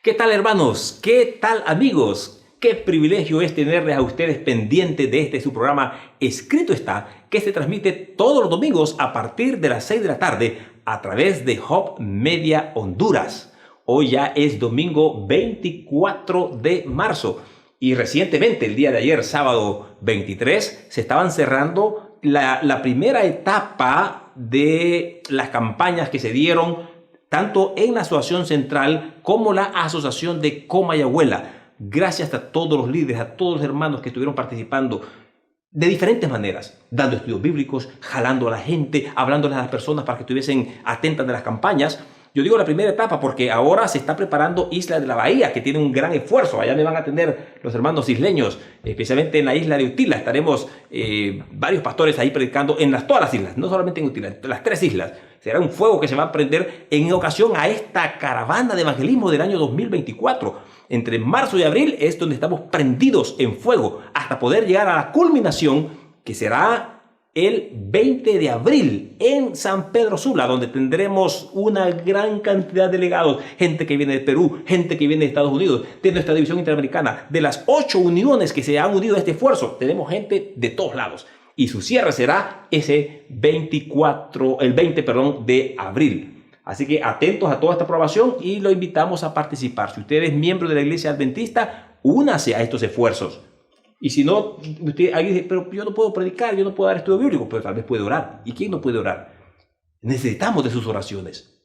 ¿Qué tal, hermanos? ¿Qué tal, amigos? Qué privilegio es tenerles a ustedes pendientes de su programa Escrito Está, que se transmite todos los domingos a partir de las 6 de la tarde a través de Hub Media Honduras. Hoy ya es domingo 24 de marzo y recientemente, el día de ayer, sábado 23, se estaban cerrando la primera etapa de las campañas que se dieron tanto en la Asociación Central como la Asociación de Comayagüela. Gracias a todos los líderes, a todos los hermanos que estuvieron participando de diferentes maneras, dando estudios bíblicos, jalando a la gente, hablándoles a las personas para que estuviesen atentas de las campañas. Yo digo la primera etapa porque ahora se está preparando Isla de la Bahía, que tiene un gran esfuerzo. Allá me van a atender los hermanos isleños, especialmente en la isla de Utila. Estaremos varios pastores ahí predicando en todas las islas, no solamente en Utila, en las 3 islas. Será un fuego que se va a prender en ocasión a esta caravana de evangelismo del año 2024. Entre marzo y abril es donde estamos prendidos en fuego hasta poder llegar a la culminación, que será el 20 de abril en San Pedro Sula, donde tendremos una gran cantidad de delegados, gente que viene de Perú, gente que viene de Estados Unidos, de nuestra división interamericana, de las 8 uniones que se han unido a este esfuerzo. Tenemos gente de todos lados. Y su cierre será ese el 20 de abril. Así que atentos a toda esta aprobación y lo invitamos a participar. Si usted es miembro de la Iglesia Adventista, únase a estos esfuerzos. Y si no, alguien dice, pero yo no puedo predicar, yo no puedo dar estudio bíblico, pero tal vez puede orar. ¿Y quién no puede orar? Necesitamos de sus oraciones.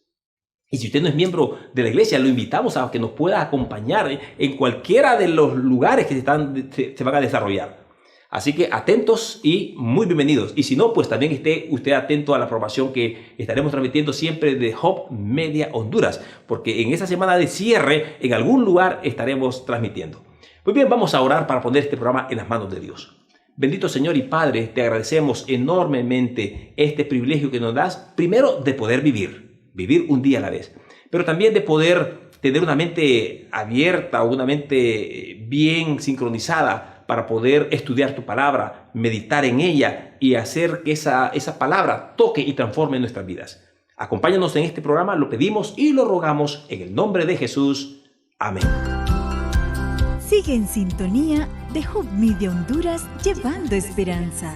Y si usted no es miembro de la iglesia, lo invitamos a que nos pueda acompañar en cualquiera de los lugares que se van a desarrollar. Así que atentos y muy bienvenidos. Y si no, pues también esté usted atento a la programación que estaremos transmitiendo siempre de Hub Media Honduras, porque en esa semana de cierre, en algún lugar estaremos transmitiendo. Muy bien, vamos a orar para poner este programa en las manos de Dios. Bendito Señor y Padre, te agradecemos enormemente este privilegio que nos das, primero de poder vivir un día a la vez, pero también de poder tener una mente abierta, una mente bien sincronizada para poder estudiar tu palabra, meditar en ella y hacer que esa palabra toque y transforme nuestras vidas. Acompáñanos en este programa, lo pedimos y lo rogamos en el nombre de Jesús. Amén. Sigue en sintonía de Hub Media Honduras, llevando esperanza.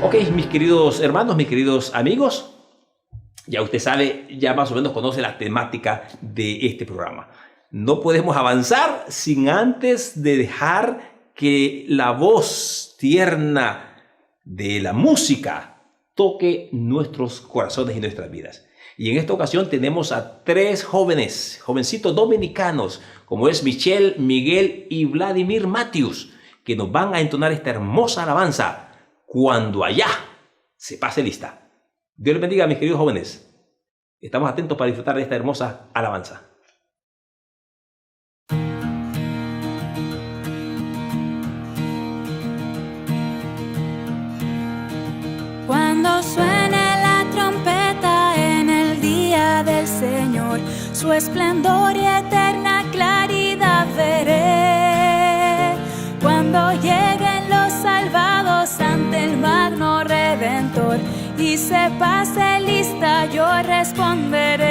Ok, mis queridos hermanos, mis queridos amigos, ya usted sabe, ya más o menos conoce la temática de este programa. No podemos avanzar sin antes de dejar que la voz tierna de la música toque nuestros corazones y nuestras vidas. Y en esta ocasión tenemos a 3 jovencitos dominicanos, como es Michelle, Miguel y Vladimir Matthews, que nos van a entonar esta hermosa alabanza, Cuando allá se pase lista. Dios les bendiga, mis queridos jóvenes. Estamos atentos para disfrutar de esta hermosa alabanza. Cuando suene la trompeta en el día del Señor, su esplendor y eterna claridad veré. Cuando lleguen los salvados ante el magno Redentor y se pase lista, yo responderé.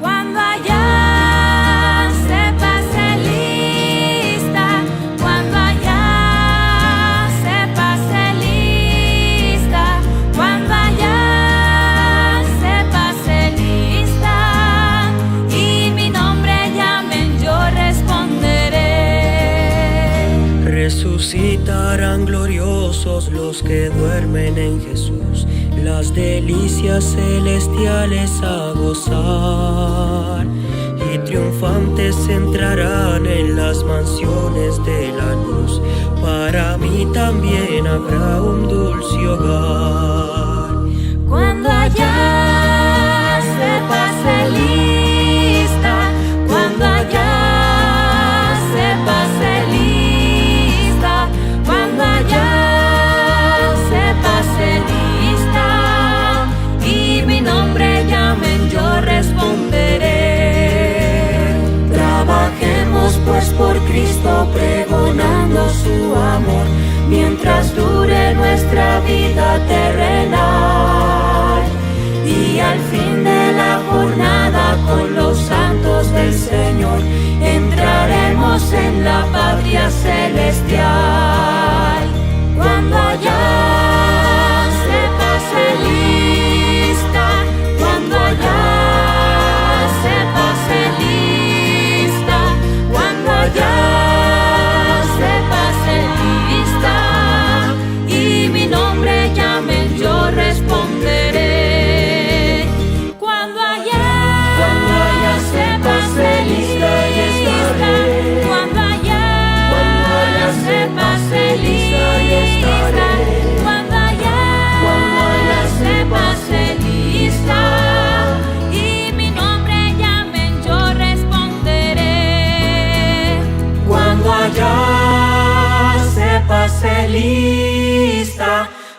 Cuando allá se pase lista, cuando allá se pase lista, cuando allá se pase lista y mi nombre llamen, yo responderé. Resucitarán gloriosos los que duermen en Jesús, las delicias celestiales a gozar, y triunfantes entrarán en las mansiones de la luz. Para mí también habrá un dulce hogar. Cuando allá se pase lista, cuando allá se pase lista, cuando allá se pase lista y mi nombre llamen, yo responderé. Trabajemos pues por Cristo, pregonando su amor, mientras dure nuestra vida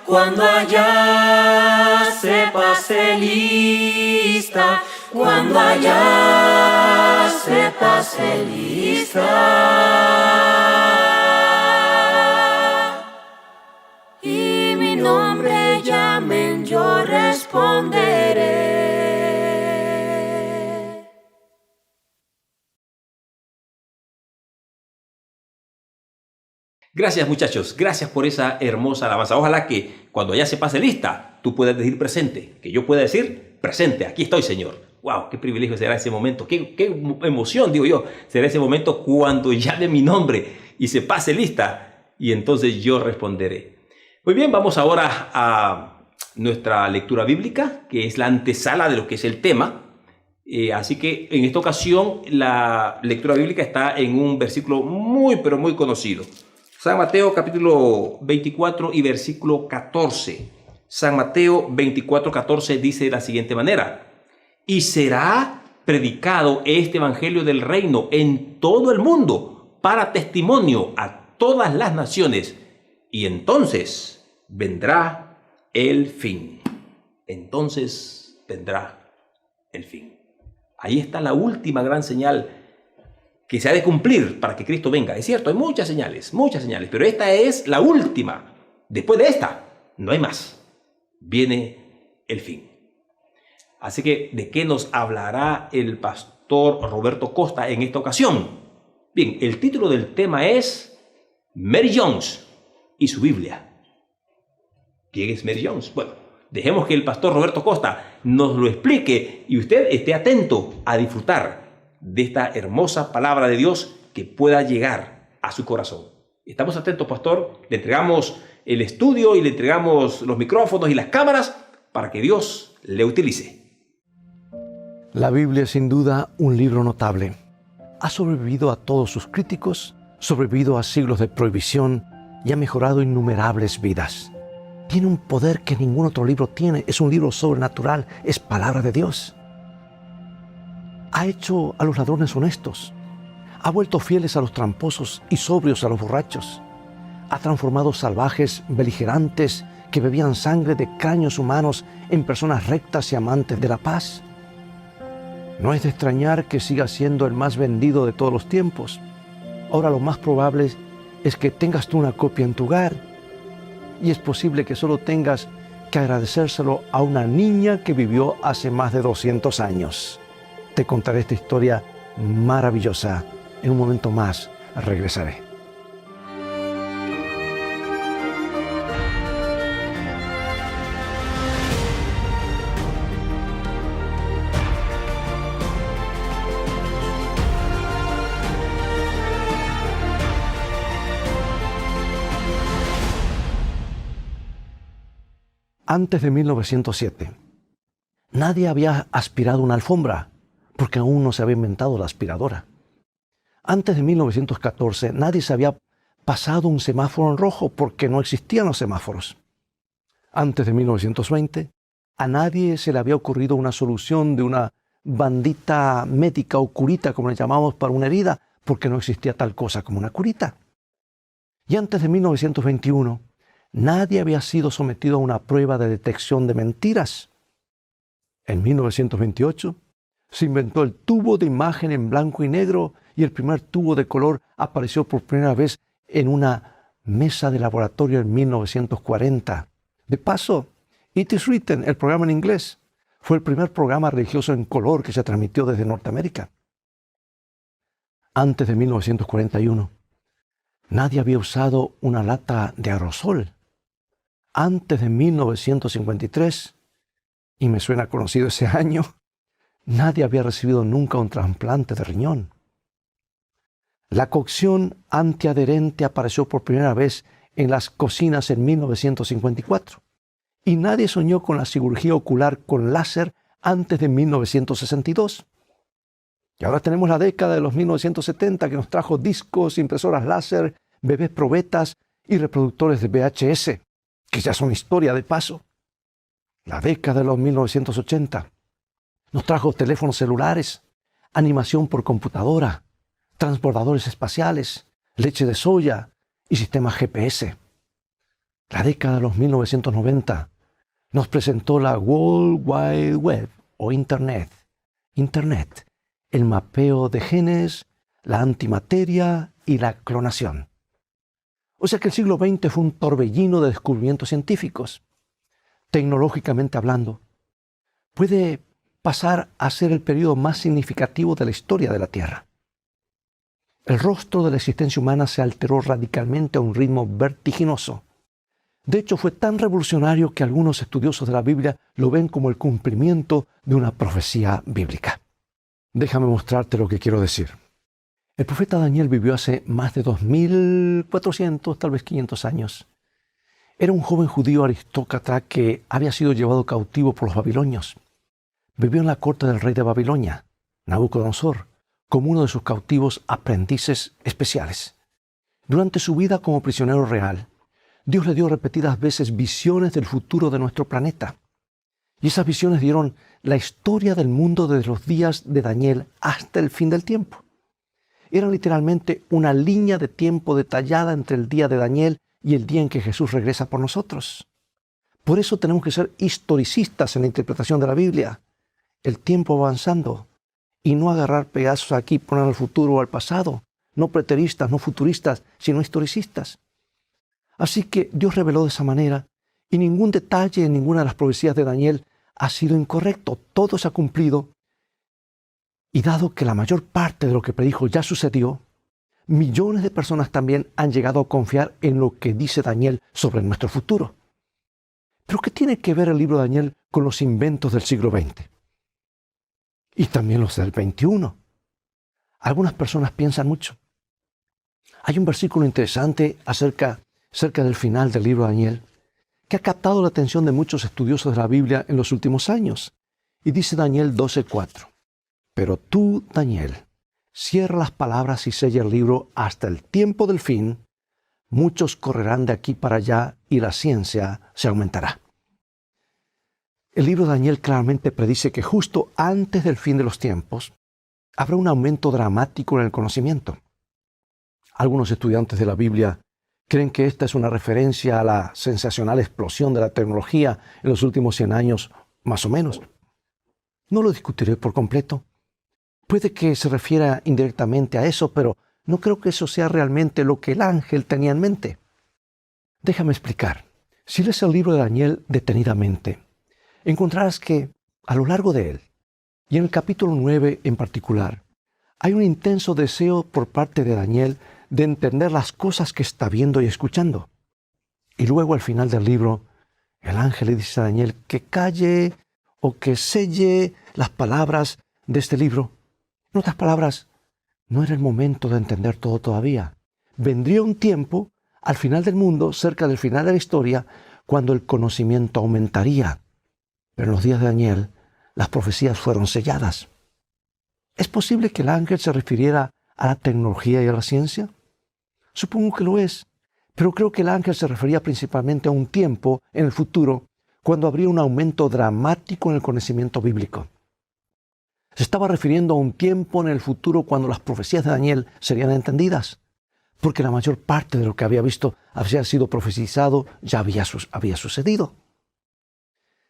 Cuando allá se pase lista, cuando allá se pase lista, y mi nombre llamen, yo responderé. Gracias, muchachos, gracias por esa hermosa alabanza. Ojalá que cuando ya se pase lista, tú puedas decir presente, que yo pueda decir presente, aquí estoy, Señor. ¡Wow! ¡Qué privilegio será ese momento! ¡Qué emoción, digo yo! Será ese momento cuando llame mi nombre y se pase lista, y entonces yo responderé. Muy bien, vamos ahora a nuestra lectura bíblica, que es la antesala de lo que es el tema. Así que en esta ocasión la lectura bíblica está en un versículo muy, pero muy conocido. San Mateo capítulo 24 y versículo 14. San Mateo 24, 14 dice de la siguiente manera: y será predicado este evangelio del reino en todo el mundo para testimonio a todas las naciones, y entonces vendrá el fin. Entonces vendrá el fin. Ahí está la última gran señal que se ha de cumplir para que Cristo venga. Es cierto, hay muchas señales, pero esta es la última. Después de esta, no hay más. Viene el fin. Así que, ¿de qué nos hablará el pastor Roberto Costa en esta ocasión? Bien, el título del tema es Mary Jones y su Biblia. ¿Quién es Mary Jones? Bueno, dejemos que el pastor Roberto Costa nos lo explique y usted esté atento a disfrutar de esta hermosa palabra de Dios que pueda llegar a su corazón. Estamos atentos, pastor. Le entregamos el estudio y le entregamos los micrófonos y las cámaras para que Dios le utilice. La Biblia es sin duda un libro notable. Ha sobrevivido a todos sus críticos, sobrevivido a siglos de prohibición y ha mejorado innumerables vidas. Tiene un poder que ningún otro libro tiene. Es un libro sobrenatural, es palabra de Dios. Ha hecho a los ladrones honestos, ha vuelto fieles a los tramposos y sobrios a los borrachos, ha transformado salvajes, beligerantes, que bebían sangre de cráneos humanos en personas rectas y amantes de la paz. No es de extrañar que siga siendo el más vendido de todos los tiempos. Ahora lo más probable es que tengas tú una copia en tu hogar, y es posible que solo tengas que agradecérselo a una niña que vivió hace más de 200 años. Te contaré esta historia maravillosa. En un momento más regresaré. Antes de 1907, nadie había aspirado una alfombra, porque aún no se había inventado la aspiradora. Antes de 1914, nadie se había pasado un semáforo en rojo, porque no existían los semáforos. Antes de 1920, a nadie se le había ocurrido una solución de una bandita médica o curita, como le llamamos, para una herida, porque no existía tal cosa como una curita. Y antes de 1921, nadie había sido sometido a una prueba de detección de mentiras. En 1928, se inventó el tubo de imagen en blanco y negro y el primer tubo de color apareció por primera vez en una mesa de laboratorio en 1940. De paso, It Is Written, el programa en inglés, fue el primer programa religioso en color que se transmitió desde Norteamérica. Antes de 1941, nadie había usado una lata de aerosol. Antes de 1953, y me suena conocido ese año, nadie había recibido nunca un trasplante de riñón. La cocción antiadherente apareció por primera vez en las cocinas en 1954. Y nadie soñó con la cirugía ocular con láser antes de 1962. Y ahora tenemos la década de los 1970 que nos trajo discos, impresoras láser, bebés probetas y reproductores de VHS, que ya son historia de paso. La década de los 1980 nos trajo teléfonos celulares, animación por computadora, transbordadores espaciales, leche de soya y sistemas GPS. La década de los 1990 nos presentó la World Wide Web o Internet. Internet, el mapeo de genes, la antimateria y la clonación. O sea que el siglo XX fue un torbellino de descubrimientos científicos. Tecnológicamente hablando, puede pasar a ser el periodo más significativo de la historia de la Tierra. El rostro de la existencia humana se alteró radicalmente a un ritmo vertiginoso. De hecho, fue tan revolucionario que algunos estudiosos de la Biblia lo ven como el cumplimiento de una profecía bíblica. Déjame mostrarte lo que quiero decir. El profeta Daniel vivió hace más de 2400, tal vez 500 años. Era un joven judío aristócrata que había sido llevado cautivo por los babilonios. Vivió en la corte del rey de Babilonia, Nabucodonosor, como uno de sus cautivos aprendices especiales. Durante su vida como prisionero real, Dios le dio repetidas veces visiones del futuro de nuestro planeta. Y esas visiones dieron la historia del mundo desde los días de Daniel hasta el fin del tiempo. Eran literalmente una línea de tiempo detallada entre el día de Daniel y el día en que Jesús regresa por nosotros. Por eso tenemos que ser historicistas en la interpretación de la Biblia. El tiempo avanzando y no agarrar pedazos aquí y poner al futuro o al pasado. No preteristas, no futuristas, sino historicistas. Así que Dios reveló de esa manera y ningún detalle en ninguna de las profecías de Daniel ha sido incorrecto. Todo se ha cumplido. Y dado que la mayor parte de lo que predijo ya sucedió, millones de personas también han llegado a confiar en lo que dice Daniel sobre nuestro futuro. ¿Pero qué tiene que ver el libro de Daniel con los inventos del siglo XX? Y también los del XXI. Algunas personas piensan mucho. Hay un versículo interesante acerca del final del libro de Daniel que ha captado la atención de muchos estudiosos de la Biblia en los últimos años. Y dice Daniel 12:4. Pero tú, Daniel, cierra las palabras y sella el libro hasta el tiempo del fin. Muchos correrán de aquí para allá y la ciencia se aumentará. El libro de Daniel claramente predice que justo antes del fin de los tiempos habrá un aumento dramático en el conocimiento. Algunos estudiantes de la Biblia creen que esta es una referencia a la sensacional explosión de la tecnología en los últimos 100 años, más o menos. No lo discutiré por completo. Puede que se refiera indirectamente a eso, pero no creo que eso sea realmente lo que el ángel tenía en mente. Déjame explicar. Si lees el libro de Daniel detenidamente, encontrarás que a lo largo de él, y en el capítulo 9 en particular, hay un intenso deseo por parte de Daniel de entender las cosas que está viendo y escuchando. Y luego al final del libro, el ángel le dice a Daniel que calle o que selle las palabras de este libro. En otras palabras, no era el momento de entender todo todavía. Vendría un tiempo, al final del mundo, cerca del final de la historia, cuando el conocimiento aumentaría. Pero en los días de Daniel, las profecías fueron selladas. ¿Es posible que el ángel se refiriera a la tecnología y a la ciencia? Supongo que lo es, pero creo que el ángel se refería principalmente a un tiempo en el futuro cuando habría un aumento dramático en el conocimiento bíblico. Se estaba refiriendo a un tiempo en el futuro cuando las profecías de Daniel serían entendidas, porque la mayor parte de lo que había visto había sido profetizado, ya había sucedido.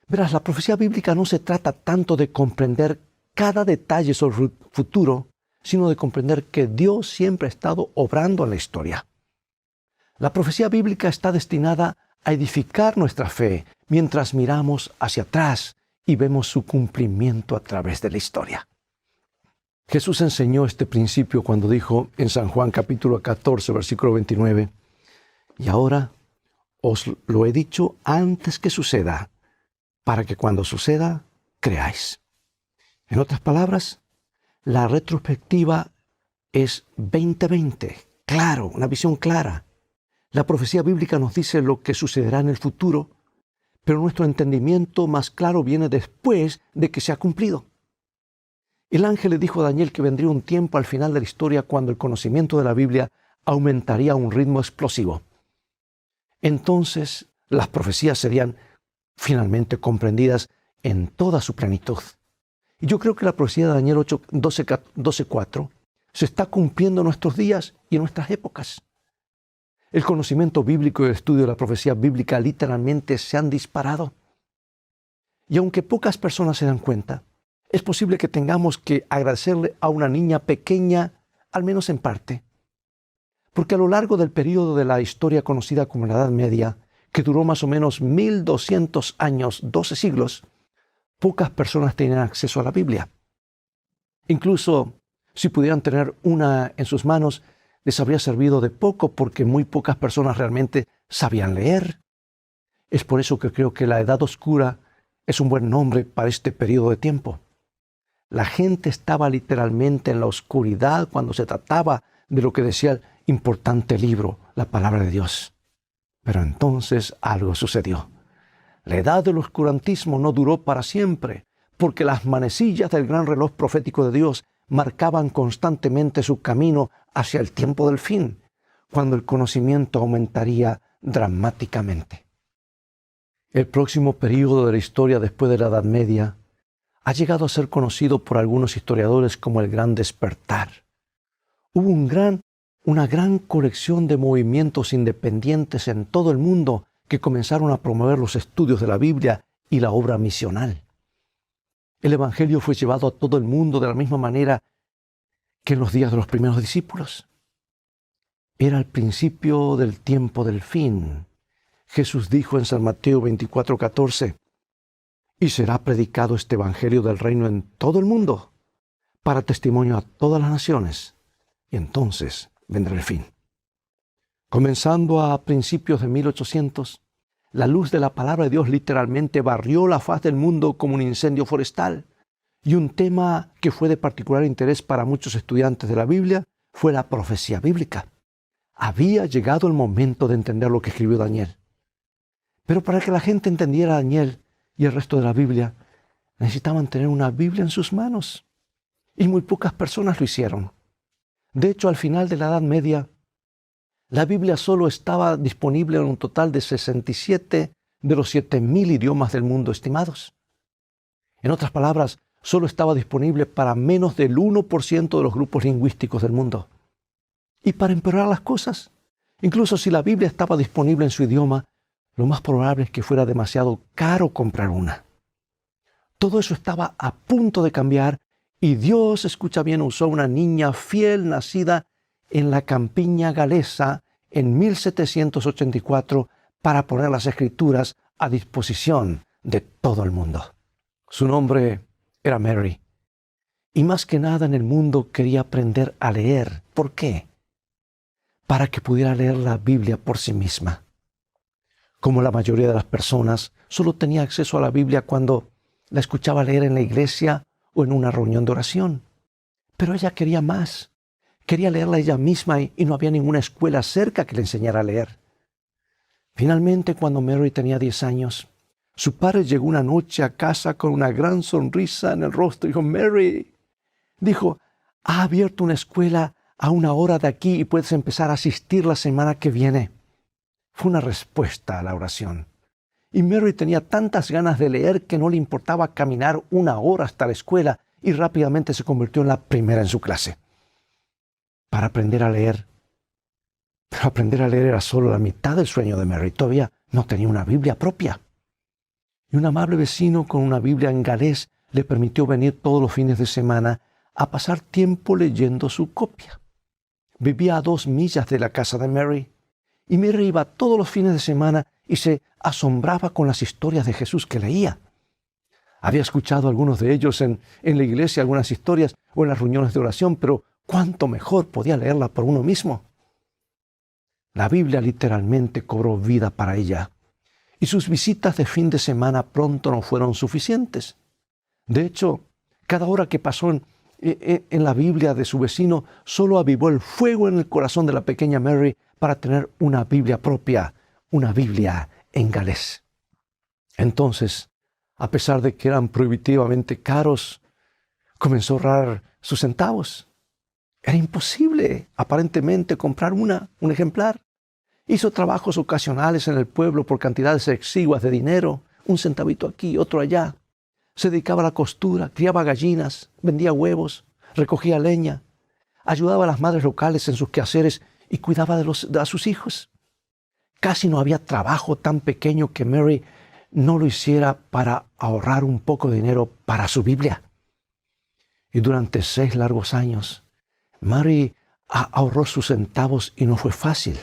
Verás, la profecía bíblica no se trata tanto de comprender cada detalle sobre el futuro, sino de comprender que Dios siempre ha estado obrando en la historia. La profecía bíblica está destinada a edificar nuestra fe mientras miramos hacia atrás y vemos su cumplimiento a través de la historia. Jesús enseñó este principio cuando dijo en San Juan capítulo 14, versículo 29, y ahora os lo he dicho antes que suceda, para que cuando suceda, creáis. En otras palabras, la retrospectiva es 2020, claro, una visión clara. La profecía bíblica nos dice lo que sucederá en el futuro, pero nuestro entendimiento más claro viene después de que se ha cumplido. El ángel le dijo a Daniel que vendría un tiempo al final de la historia cuando el conocimiento de la Biblia aumentaría a un ritmo explosivo. Entonces, las profecías serían finalmente comprendidas en toda su plenitud. Y yo creo que la profecía de Daniel 12:4 se está cumpliendo en nuestros días y en nuestras épocas. El conocimiento bíblico y el estudio de la profecía bíblica literalmente se han disparado. Y aunque pocas personas se dan cuenta, es posible que tengamos que agradecerle a una niña pequeña, al menos en parte. Porque a lo largo del período de la historia conocida como la Edad Media, que duró más o menos 1200 años, 12 siglos, pocas personas tenían acceso a la Biblia. Incluso si pudieran tener una en sus manos, les habría servido de poco porque muy pocas personas realmente sabían leer. Es por eso que creo que la Edad Oscura es un buen nombre para este periodo de tiempo. La gente estaba literalmente en la oscuridad cuando se trataba de lo que decía el importante libro, la palabra de Dios. Pero entonces algo sucedió. La edad del oscurantismo no duró para siempre, porque las manecillas del gran reloj profético de Dios marcaban constantemente su camino hacia el tiempo del fin, cuando el conocimiento aumentaría dramáticamente. El próximo período de la historia después de la Edad Media ha llegado a ser conocido por algunos historiadores como el Gran Despertar. Hubo una gran colección de movimientos independientes en todo el mundo que comenzaron a promover los estudios de la Biblia y la obra misional. El Evangelio fue llevado a todo el mundo de la misma manera que en los días de los primeros discípulos. Era el principio del tiempo del fin. Jesús dijo en San Mateo 24:14, «Y será predicado este Evangelio del reino en todo el mundo, para testimonio a todas las naciones, y entonces vendrá el fin». Comenzando a principios de 1800, la luz de la palabra de Dios literalmente barrió la faz del mundo como un incendio forestal. Y un tema que fue de particular interés para muchos estudiantes de la Biblia fue la profecía bíblica. Había llegado el momento de entender lo que escribió Daniel. Pero para que la gente entendiera a Daniel y el resto de la Biblia, necesitaban tener una Biblia en sus manos. Y muy pocas personas lo hicieron. De hecho, al final de la Edad Media, la Biblia solo estaba disponible en un total de 67 de los 7,000 idiomas del mundo estimados. En otras palabras, solo estaba disponible para menos del 1% de los grupos lingüísticos del mundo. Y para empeorar las cosas, incluso si la Biblia estaba disponible en su idioma, lo más probable es que fuera demasiado caro comprar una. Todo eso estaba a punto de cambiar y Dios, escucha bien, usó una niña fiel nacida en la campiña galesa en 1784 para poner las Escrituras a disposición de todo el mundo. Su nombre era Mary. Y más que nada en el mundo quería aprender a leer. ¿Por qué? Para que pudiera leer la Biblia por sí misma. Como la mayoría de las personas, solo tenía acceso a la Biblia cuando la escuchaba leer en la iglesia o en una reunión de oración. Pero ella quería más. Quería leerla ella misma y no había ninguna escuela cerca que le enseñara a leer. Finalmente, cuando Mary tenía 10 años, su padre llegó una noche a casa con una gran sonrisa en el rostro. Dijo, Mary, ha abierto una escuela a 1 hora de aquí y puedes empezar a asistir la semana que viene. Fue una respuesta a la oración. Y Mary tenía tantas ganas de leer que no le importaba caminar 1 hora hasta la escuela y rápidamente se convirtió en la primera en su clase. Para aprender a leer. Pero aprender a leer era solo la mitad del sueño de Mary. Todavía no tenía una Biblia propia. Y un amable vecino con una Biblia en galés le permitió venir todos los fines de semana a pasar tiempo leyendo su copia. Vivía a 2 millas de la casa de Mary. Y Mary iba todos los fines de semana y se asombraba con las historias de Jesús que leía. Había escuchado algunos de ellos en la iglesia, algunas historias o en las reuniones de oración, pero cuánto mejor podía leerla por uno mismo. La Biblia literalmente cobró vida para ella. Y sus visitas de fin de semana pronto no fueron suficientes. De hecho, cada hora que pasó en la Biblia de su vecino solo avivó el fuego en el corazón de la pequeña Mary para tener una Biblia propia, una Biblia en galés. Entonces, a pesar de que eran prohibitivamente caros, comenzó a ahorrar sus centavos. Era imposible, aparentemente, comprar un ejemplar. Hizo trabajos ocasionales en el pueblo por cantidades exiguas de dinero, 1 centavito aquí, otro allá. Se dedicaba a la costura, criaba gallinas, vendía huevos, recogía leña, ayudaba a las madres locales en sus quehaceres y cuidaba a sus hijos. Casi no había trabajo tan pequeño que Mary no lo hiciera para ahorrar un poco de dinero para su Biblia. Y durante 6 largos años, Mary ahorró sus centavos y no fue fácil.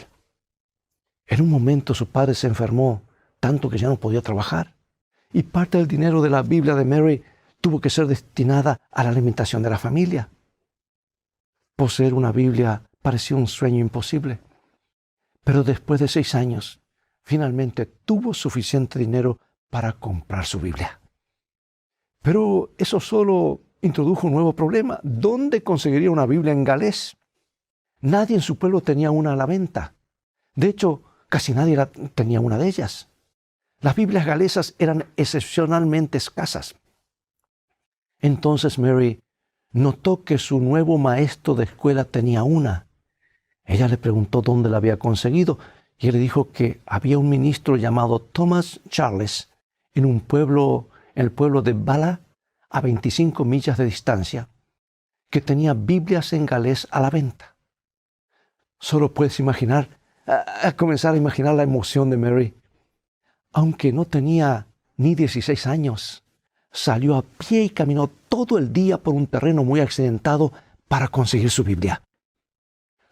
En un momento su padre se enfermó tanto que ya no podía trabajar. Y parte del dinero de la Biblia de Mary tuvo que ser destinada a la alimentación de la familia. Poseer una Biblia parecía un sueño imposible. Pero después de 6 años, finalmente tuvo suficiente dinero para comprar su Biblia. Pero eso solo introdujo un nuevo problema. ¿Dónde conseguiría una Biblia en galés? Nadie en su pueblo tenía una a la venta. De hecho, casi nadie tenía una de ellas. Las Biblias galesas eran excepcionalmente escasas. Entonces Mary notó que su nuevo maestro de escuela tenía una. Ella le preguntó dónde la había conseguido y él le dijo que había un ministro llamado Thomas Charles en el pueblo de Bala, a 25 millas de distancia, que tenía Biblias en galés a la venta. Solo puedes imaginar, comenzar a imaginar la emoción de Mary. Aunque no tenía ni 16 años, salió a pie y caminó todo el día por un terreno muy accidentado para conseguir su Biblia.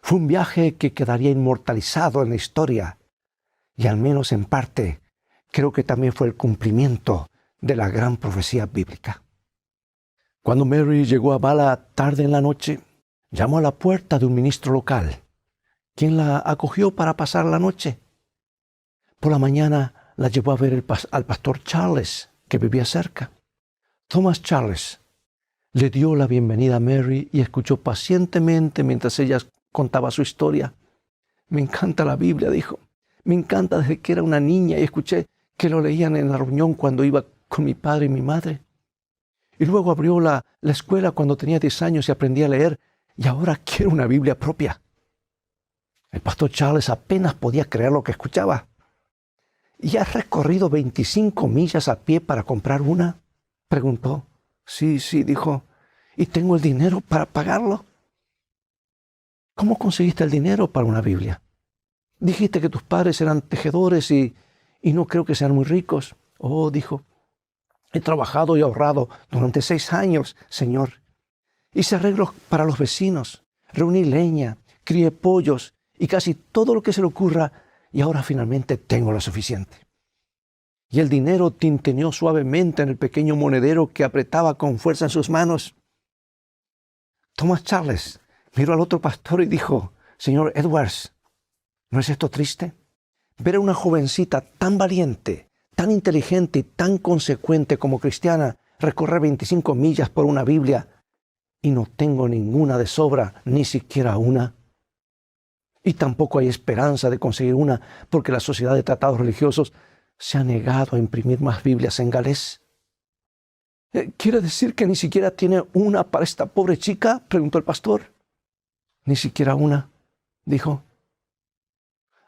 Fue un viaje que quedaría inmortalizado en la historia y al menos en parte creo que también fue el cumplimiento de la gran profecía bíblica. Cuando Mary llegó a Bala tarde en la noche, llamó a la puerta de un ministro local, quien la acogió para pasar la noche. Por la mañana la llevó a ver al pastor Charles, que vivía cerca. Thomas Charles le dio la bienvenida a Mary y escuchó pacientemente mientras ella contaba su historia. Me encanta la Biblia, dijo. Me encanta desde que era una niña y escuché que lo leían en la reunión cuando iba con mi padre y mi madre. Y luego abrió la escuela cuando tenía 10 años y aprendí a leer y ahora quiero una Biblia propia. El pastor Charles apenas podía creer lo que escuchaba. ¿Y has recorrido 25 millas a pie para comprar una?, preguntó. Sí, dijo. ¿Y tengo el dinero para pagarlo? ¿Cómo conseguiste el dinero para una Biblia? Dijiste que tus padres eran tejedores y no creo que sean muy ricos. Oh, dijo. He trabajado y ahorrado durante 6 años, Señor. Hice arreglos para los vecinos, reuní leña, crié pollos y casi todo lo que se le ocurra y ahora finalmente tengo lo suficiente. Y el dinero tintineó suavemente en el pequeño monedero que apretaba con fuerza en sus manos. Thomas Charles miró al otro pastor y dijo, Señor Edwards, ¿no es esto triste? Ver a una jovencita tan valiente, tan inteligente y tan consecuente como cristiana recorrer 25 millas por una Biblia y no tengo ninguna de sobra, ni siquiera una. Y tampoco hay esperanza de conseguir una porque la Sociedad de Tratados Religiosos se ha negado a imprimir más Biblias en galés. ¿Quiere decir que ni siquiera tiene una para esta pobre chica?, preguntó el pastor. Ni siquiera una, dijo.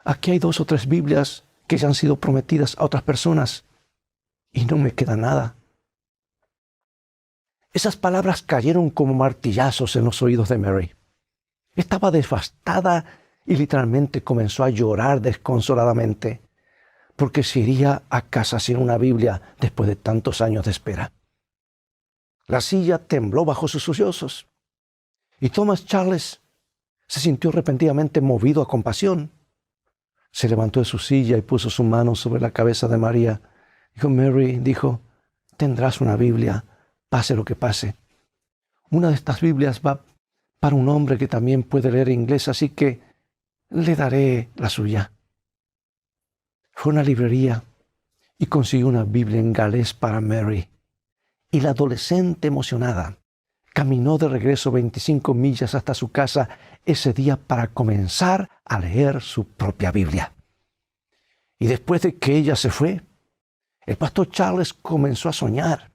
Aquí hay 2 o 3 Biblias que ya han sido prometidas a otras personas y no me queda nada. Esas palabras cayeron como martillazos en los oídos de Mary. Estaba devastada y literalmente comenzó a llorar desconsoladamente porque se iría a casa sin una Biblia después de tantos años de espera. La silla tembló bajo sus sollozos y Thomas Charles se sintió repentinamente movido a compasión. Se levantó de su silla y puso su mano sobre la cabeza de María. Dijo, Mary, dijo, tendrás una Biblia, pase lo que pase. Una de estas Biblias va para un hombre que también puede leer inglés, así que le daré la suya. Fue a una librería y consiguió una Biblia en galés para Mary. Y la adolescente emocionada caminó de regreso 25 millas hasta su casa ese día para comenzar a leer su propia Biblia. Y después de que ella se fue, el pastor Charles comenzó a soñar.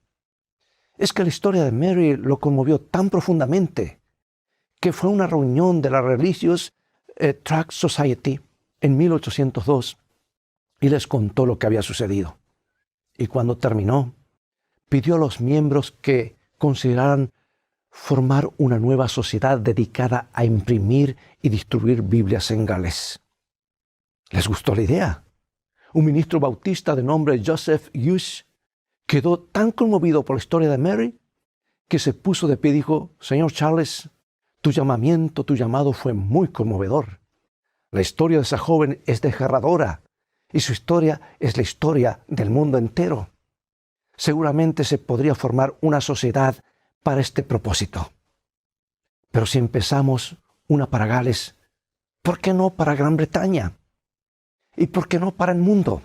Es que la historia de Mary lo conmovió tan profundamente que fue a una reunión de la Religious Tract Society en 1802 y les contó lo que había sucedido. Y cuando terminó, pidió a los miembros que consideraran formar una nueva sociedad dedicada a imprimir y distribuir Biblias en galés. Les gustó la idea. Un ministro bautista de nombre Joseph Hughes quedó tan conmovido por la historia de Mary que se puso de pie y dijo: Señor Charles, tu llamado fue muy conmovedor. La historia de esa joven es desgarradora y su historia es la historia del mundo entero. Seguramente se podría formar una sociedad para este propósito. Pero si empezamos una para Gales, ¿por qué no para Gran Bretaña? ¿Y por qué no para el mundo?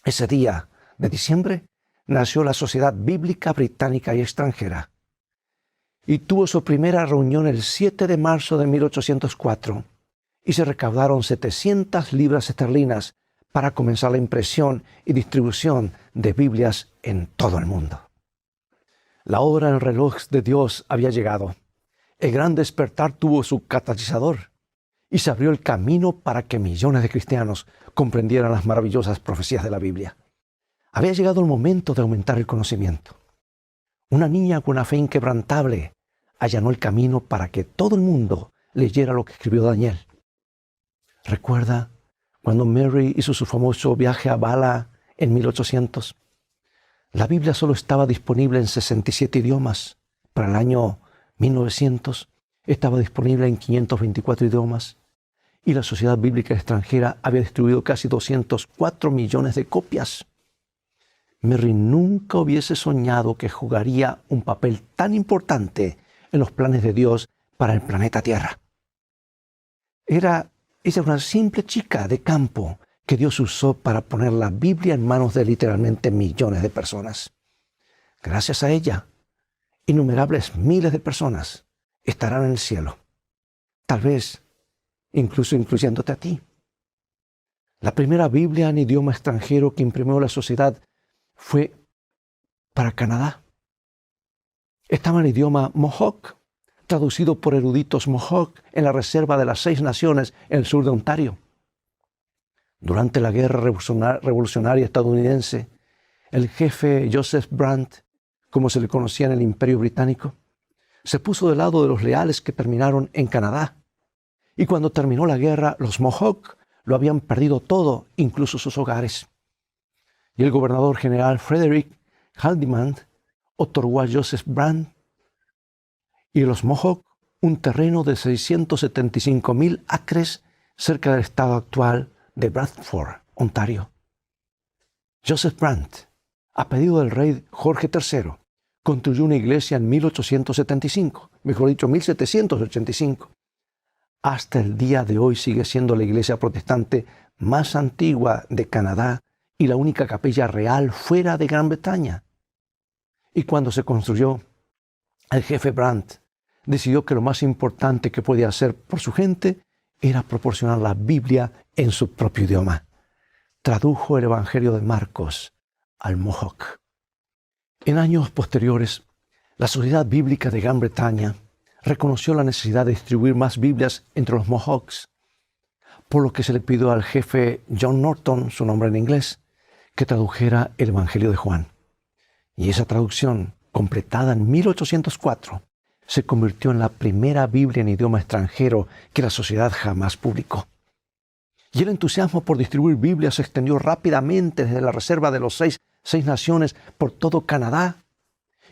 Ese día de diciembre nació la Sociedad Bíblica Británica y Extranjera y tuvo su primera reunión el 7 de marzo de 1804 y se recaudaron 700 libras esterlinas para comenzar la impresión y distribución de Biblias en todo el mundo. La hora del reloj de Dios había llegado. El gran despertar tuvo su catalizador y se abrió el camino para que millones de cristianos comprendieran las maravillosas profecías de la Biblia. Había llegado el momento de aumentar el conocimiento. Una niña con una fe inquebrantable allanó el camino para que todo el mundo leyera lo que escribió Daniel. ¿Recuerda cuando Mary hizo su famoso viaje a Bala en 1800? La Biblia solo estaba disponible en 67 idiomas. Para el año 1900 estaba disponible en 524 idiomas. Y la Sociedad Bíblica Extranjera había distribuido casi 204 millones de copias. Mary nunca hubiese soñado que jugaría un papel tan importante en los planes de Dios para el planeta Tierra. Ella era una simple chica de campo que Dios usó para poner la Biblia en manos de literalmente millones de personas. Gracias a ella, innumerables miles de personas estarán en el cielo. Tal vez incluso incluyéndote a ti. La primera Biblia en idioma extranjero que imprimió la sociedad fue para Canadá. Estaba en el idioma Mohawk, traducido por eruditos Mohawk en la reserva de las 6 naciones en el sur de Ontario. Durante la guerra revolucionaria estadounidense, el jefe Joseph Brant, como se le conocía en el Imperio Británico, se puso del lado de los leales que terminaron en Canadá. Y cuando terminó la guerra, los Mohawk lo habían perdido todo, incluso sus hogares. Y el gobernador general Frederick Haldimand otorgó a Joseph Brant y los Mohawk un terreno de 675,000 acres cerca del estado actual de Bradford, Ontario. Joseph Brant, a pedido del rey Jorge III, construyó una iglesia en 1875, mejor dicho, 1785. Hasta el día de hoy sigue siendo la iglesia protestante más antigua de Canadá y la única capilla real fuera de Gran Bretaña. Y cuando se construyó, el jefe Brant decidió que lo más importante que podía hacer por su gente era proporcionar la Biblia en su propio idioma. Tradujo el Evangelio de Marcos al Mohawk. En años posteriores, la Sociedad Bíblica de Gran Bretaña reconoció la necesidad de distribuir más Biblias entre los Mohawks, por lo que se le pidió al jefe John Norton, su nombre en inglés, que tradujera el Evangelio de Juan. Y esa traducción, completada en 1804, se convirtió en la primera Biblia en idioma extranjero que la sociedad jamás publicó. Y el entusiasmo por distribuir Biblias se extendió rápidamente desde la reserva de los seis naciones por todo Canadá.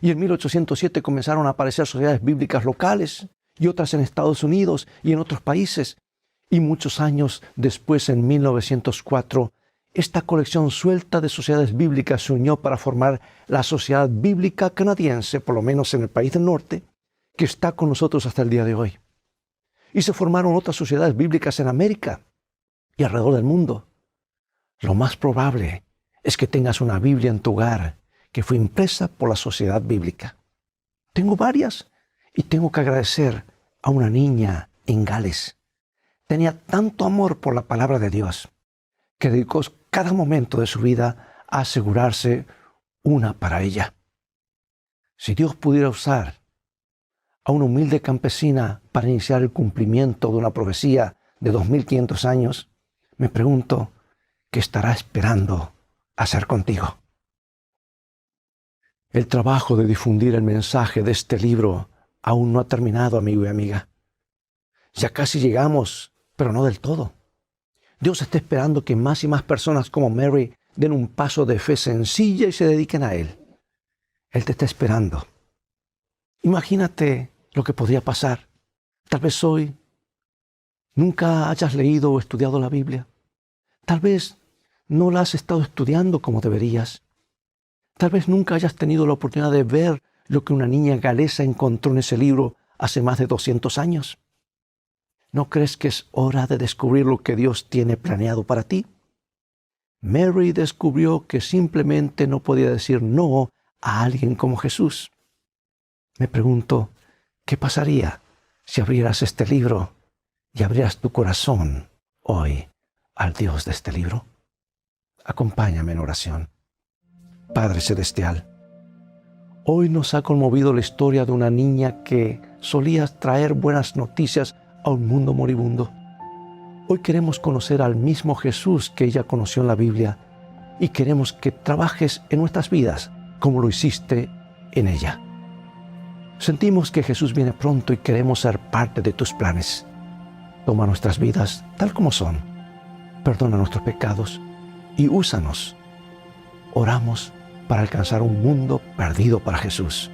Y en 1807 comenzaron a aparecer sociedades bíblicas locales y otras en Estados Unidos y en otros países. Y muchos años después, en 1904, esta colección suelta de sociedades bíblicas se unió para formar la Sociedad Bíblica Canadiense, por lo menos en el país del norte, que está con nosotros hasta el día de hoy. Y se formaron otras sociedades bíblicas en América y alrededor del mundo. Lo más probable es que tengas una Biblia en tu hogar que fue impresa por la Sociedad Bíblica. Tengo varias y tengo que agradecer a una niña en Gales. Tenía tanto amor por la palabra de Dios que dedicó cada momento de su vida a asegurarse una para ella. Si Dios pudiera usar a una humilde campesina para iniciar el cumplimiento de una profecía de 2500 años, me pregunto qué estará esperando hacer contigo. El trabajo de difundir el mensaje de este libro aún no ha terminado, amigo y amiga. Ya casi llegamos, pero no del todo. Dios está esperando que más y más personas como Mary den un paso de fe sencilla y se dediquen a Él. Él te está esperando. Imagínate lo que podría pasar. Tal vez hoy nunca hayas leído o estudiado la Biblia. Tal vez no la has estado estudiando como deberías. Tal vez nunca hayas tenido la oportunidad de ver lo que una niña galesa encontró en ese libro hace más de 200 años. ¿No crees que es hora de descubrir lo que Dios tiene planeado para ti? Mary descubrió que simplemente no podía decir no a alguien como Jesús. Me pregunto, ¿qué pasaría si abrieras este libro y abrieras tu corazón hoy al Dios de este libro? Acompáñame en oración. Padre Celestial, hoy nos ha conmovido la historia de una niña que solía traer buenas noticias a un mundo moribundo. Hoy queremos conocer al mismo Jesús que ella conoció en la Biblia y queremos que trabajes en nuestras vidas como lo hiciste en ella. Sentimos que Jesús viene pronto y queremos ser parte de tus planes. Toma nuestras vidas tal como son. Perdona nuestros pecados y úsanos. Oramos para alcanzar un mundo perdido para Jesús.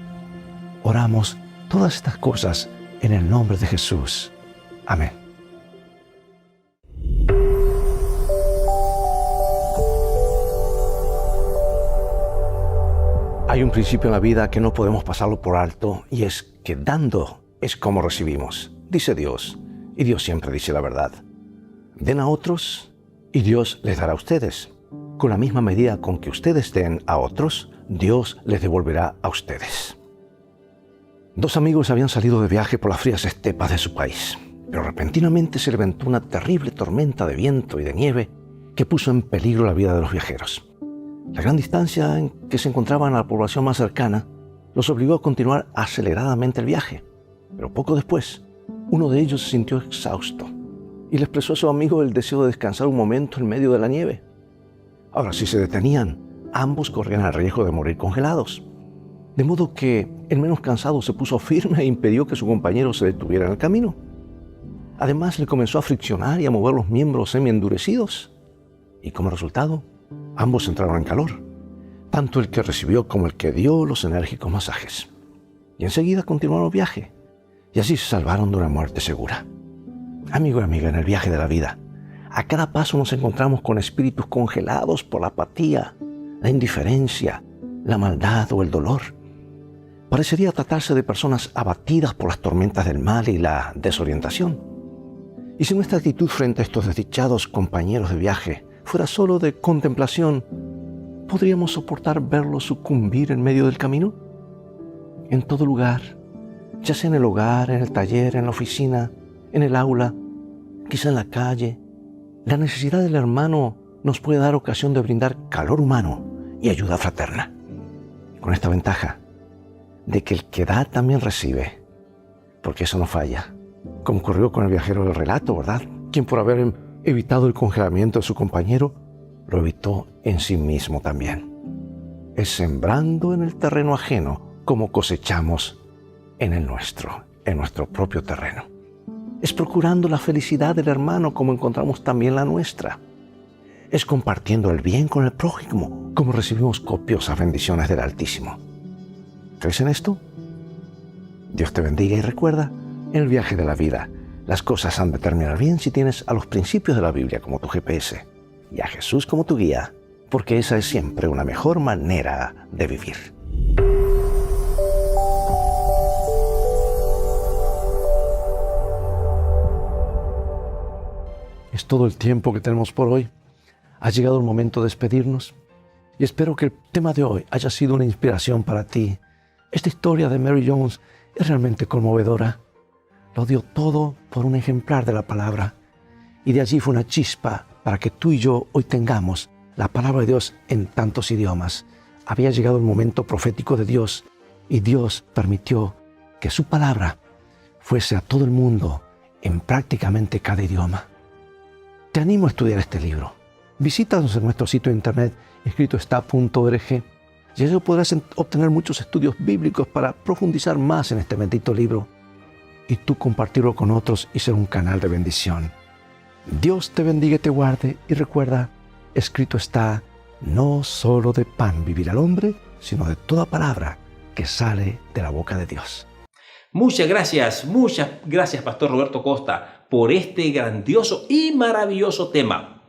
Oramos todas estas cosas en el nombre de Jesús. Amén. Hay un principio en la vida que no podemos pasarlo por alto y es que dando es como recibimos, dice Dios, y Dios siempre dice la verdad. Den a otros y Dios les dará a ustedes. Con la misma medida con que ustedes den a otros, Dios les devolverá a ustedes. Dos amigos habían salido de viaje por las frías estepas de su país, pero repentinamente se levantó una terrible tormenta de viento y de nieve que puso en peligro la vida de los viajeros. La gran distancia en que se encontraban a la población más cercana los obligó a continuar aceleradamente el viaje, pero poco después, uno de ellos se sintió exhausto y le expresó a su amigo el deseo de descansar un momento en medio de la nieve. Ahora, si se detenían, ambos corrían el riesgo de morir congelados. De modo que el menos cansado se puso firme e impidió que su compañero se detuviera en el camino. Además, le comenzó a friccionar y a mover los miembros semi-endurecidos. Y como resultado, ambos entraron en calor, tanto el que recibió como el que dio los enérgicos masajes. Y enseguida continuaron el viaje, y así se salvaron de una muerte segura. Amigo y amiga, en el viaje de la vida, a cada paso nos encontramos con espíritus congelados por la apatía, la indiferencia, la maldad o el dolor. Parecería tratarse de personas abatidas por las tormentas del mal y la desorientación. Y si nuestra actitud frente a estos desdichados compañeros de viaje fuera solo de contemplación, ¿podríamos soportar verlos sucumbir en medio del camino? En todo lugar, ya sea en el hogar, en el taller, en la oficina, en el aula, quizá en la calle, la necesidad del hermano nos puede dar ocasión de brindar calor humano y ayuda fraterna. Con esta ventaja de que el que da también recibe, porque eso no falla, como ocurrió con el viajero del relato, ¿verdad? Quien por haber evitado el congelamiento de su compañero, lo evitó en sí mismo también. Es sembrando en el terreno ajeno como cosechamos en el nuestro propio terreno. Es procurando la felicidad del hermano como encontramos también la nuestra. Es compartiendo el bien con el prójimo como recibimos copiosas bendiciones del Altísimo. ¿Crees en esto? Dios te bendiga y recuerda, en el viaje de la vida, las cosas han de terminar bien si tienes a los principios de la Biblia como tu GPS y a Jesús como tu guía, porque esa es siempre una mejor manera de vivir. Es todo el tiempo que tenemos por hoy. Ha llegado el momento de despedirnos y espero que el tema de hoy haya sido una inspiración para ti. Esta historia de Mary Jones es realmente conmovedora. Lo dio todo por un ejemplar de la palabra y de allí fue una chispa para que tú y yo hoy tengamos la palabra de Dios en tantos idiomas. Había llegado el momento profético de Dios y Dios permitió que su palabra fuese a todo el mundo en prácticamente cada idioma. Te animo a estudiar este libro. Visítanos en nuestro sitio de internet escritoestá.org y allí podrás obtener muchos estudios bíblicos para profundizar más en este bendito libro y tú compartirlo con otros y ser un canal de bendición. Dios te bendiga y te guarde, y recuerda, escrito está, no solo de pan vivirá el hombre, sino de toda palabra que sale de la boca de Dios. Muchas gracias, Pastor Roberto Costa, por este grandioso y maravilloso tema.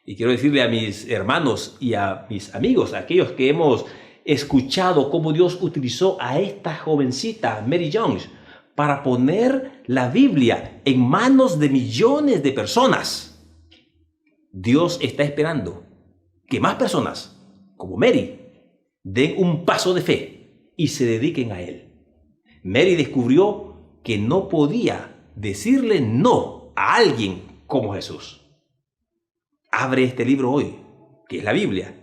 Y quiero decirle a mis hermanos y a mis amigos, a aquellos que hemos escuchado cómo Dios utilizó a esta jovencita, Mary Jones, para poner la Biblia en manos de millones de personas. Dios está esperando que más personas, como Mary, den un paso de fe y se dediquen a Él. Mary descubrió que no podía decirle no a alguien como Jesús. Abre este libro hoy, que es la Biblia,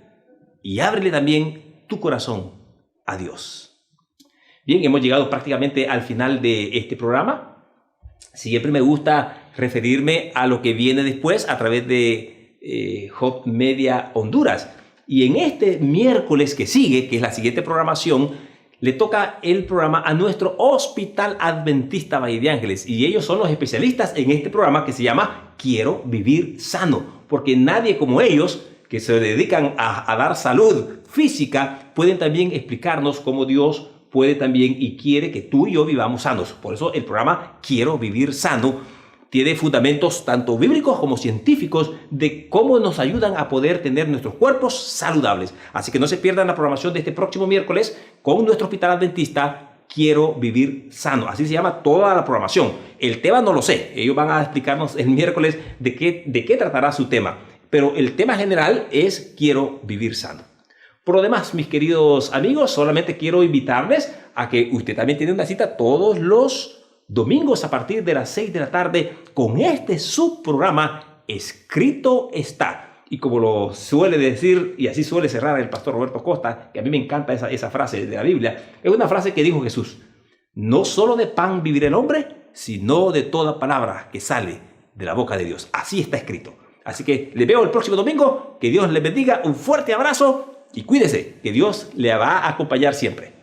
y ábrele también tu corazón a Dios. Bien, hemos llegado prácticamente al final de este programa. Siempre me gusta referirme a lo que viene después a través de Hope Media Honduras. Y en este miércoles que sigue, que es la siguiente programación, le toca el programa a nuestro Hospital Adventista Valle de Ángeles. Y ellos son los especialistas en este programa que se llama Quiero Vivir Sano. Porque nadie como ellos, que se dedican a dar salud física, pueden también explicarnos cómo Dios puede también y quiere que tú y yo vivamos sanos. Por eso el programa Quiero Vivir Sano tiene fundamentos tanto bíblicos como científicos de cómo nos ayudan a poder tener nuestros cuerpos saludables. Así que no se pierdan la programación de este próximo miércoles con nuestro Hospital Adventista Quiero Vivir Sano. Así se llama toda la programación. El tema no lo sé. Ellos van a explicarnos el miércoles de qué tratará su tema. Pero el tema general es Quiero Vivir Sano. Por lo demás, mis queridos amigos, solamente quiero invitarles a que usted también tiene una cita todos los domingos a partir de las 6 de la tarde con este subprograma Escrito Está. Y como lo suele decir, y así suele cerrar el pastor Roberto Costa, que a mí me encanta esa frase de la Biblia, es una frase que dijo Jesús: no solo de pan vivirá el hombre, sino de toda palabra que sale de la boca de Dios. Así está escrito. Así que les veo el próximo domingo. Que Dios les bendiga. Un fuerte abrazo y cuídese, que Dios le va a acompañar siempre.